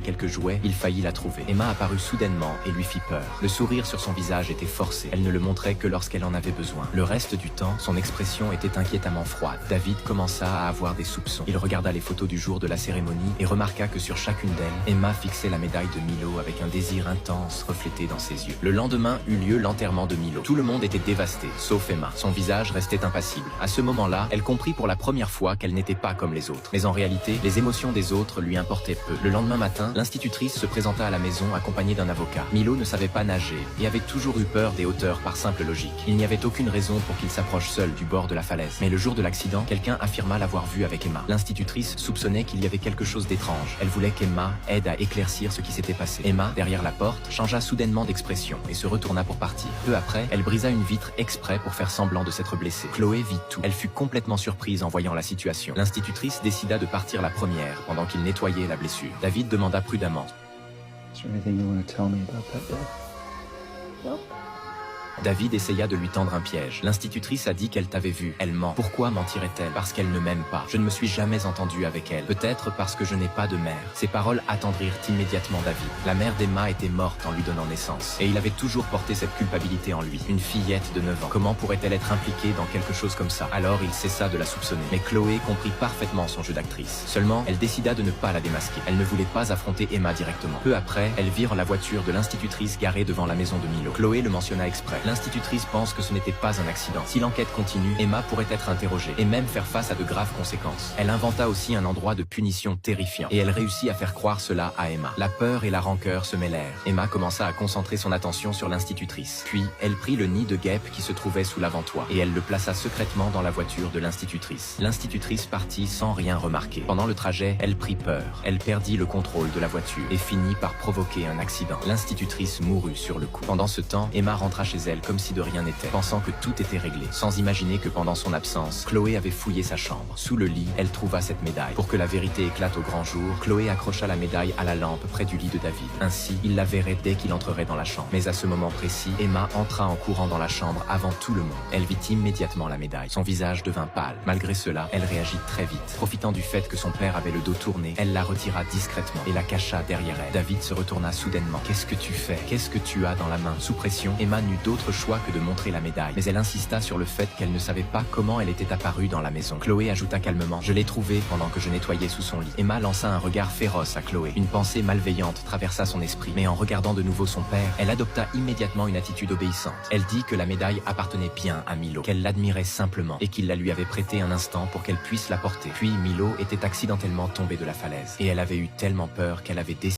quelques jouets, il faillit la trouver. Emma apparut soudainement et lui fit peur. Le sourire sur son visage était forcé. Elle ne le montrait que lorsqu'elle en avait besoin. Le reste du temps, son expression était inquiétamment froide. David commença à avoir des soupçons. Il regarda les photos du jour de la cérémonie et remarqua que sur chacune d'elles, Emma fixait la médaille de Milo avec un désir intense reflété dans ses yeux. Le lendemain eut lieu l'enterrement de Milo. Tout le monde était dévasté, sauf Emma. Son visage restait impassible. À ce moment-là, elle comprit pour la première fois qu'elle n'était pas comme les autres. Mais en réalité, les émotions des autres lui importaient peu. Le lendemain matin, l'institutrice se présenta à la maison accompagnée d'un avocat. Milo ne savait pas nager et avait toujours eu peur des hauteurs par simple logique. Il n'y avait aucune raison pour qu'il s'approche seul du bord de la falaise. Mais le jour de l'accident, quelqu'un affirma l'avoir vu avec Emma. L'institutrice soupçonnait qu'il y avait quelque chose d'étrange. Elle voulait qu'Emma aide à éclaircir ce qui s'était passé. Emma, derrière la porte, changea soudainement d'expression et se retourna pour partir. Peu après, elle brisa une vitre exprès pour faire semblant de s'être blessée. Chloé vit tout. Elle fut complètement surprise en voyant la situation. L'institutrice décida de partir la première pendant qu'il nettoyait la blessure. David demanda prudemment. Is there anything you want to tell me about that day? Nope. David essaya de lui tendre un piège. L'institutrice a dit qu'elle t'avait vu. Elle ment. Pourquoi mentirait-elle? Parce qu'elle ne m'aime pas. Je ne me suis jamais entendu avec elle. Peut-être parce que je n'ai pas de mère. Ces paroles attendrirent immédiatement David. La mère d'Emma était morte en lui donnant naissance. Et il avait toujours porté cette culpabilité en lui. Une fillette de 9 ans. Comment pourrait-elle être impliquée dans quelque chose comme ça? Alors il cessa de la soupçonner. Mais Chloé comprit parfaitement son jeu d'actrice. Seulement, elle décida de ne pas la démasquer. Elle ne voulait pas affronter Emma directement. Peu après, elles virent la voiture de l'institutrice garée devant la maison de Milo. Chloé le mentionna exprès. L'institutrice pense que ce n'était pas un accident. Si l'enquête continue, Emma pourrait être interrogée et même faire face à de graves conséquences. Elle inventa aussi un endroit de punition terrifiant et elle réussit à faire croire cela à Emma. La peur et la rancœur se mêlèrent. Emma commença à concentrer son attention sur l'institutrice. Puis, elle prit le nid de guêpe qui se trouvait sous l'avant-toit et elle le plaça secrètement dans la voiture de l'institutrice. L'institutrice partit sans rien remarquer. Pendant le trajet, elle prit peur. Elle perdit le contrôle de la voiture et finit par provoquer un accident. L'institutrice mourut sur le coup. Pendant ce temps, Emma rentra chez elle comme si de rien n'était, pensant que tout était réglé, sans imaginer que pendant son absence, Chloé avait fouillé sa chambre. Sous le lit, elle trouva cette médaille. Pour que la vérité éclate au grand jour, Chloé accrocha la médaille à la lampe près du lit de David. Ainsi, il la verrait dès qu'il entrerait dans la chambre. Mais à ce moment précis, Emma entra en courant dans la chambre avant tout le monde. Elle vit immédiatement la médaille. Son visage devint pâle. Malgré cela, elle réagit très vite. Profitant du fait que son père avait le dos tourné, elle la retira discrètement et la cacha derrière elle. David se retourna soudainement. Qu'est-ce que tu fais? Qu'est-ce que tu as dans la main? Sous pression, Emma n'eut d'autre choix que de montrer la médaille, mais elle insista sur le fait qu'elle ne savait pas comment elle était apparue dans la maison. Chloé ajouta calmement: je l'ai trouvée pendant que je nettoyais sous son lit. Emma lança un regard féroce à Chloé. Une pensée malveillante traversa son esprit, mais en regardant de nouveau son père, elle adopta immédiatement une attitude obéissante. Elle dit que la médaille appartenait bien à Milo, qu'elle l'admirait simplement et qu'il la lui avait prêtée un instant pour qu'elle puisse la porter. Puis Milo était accidentellement tombé de la falaise et elle avait eu tellement peur qu'elle avait décidé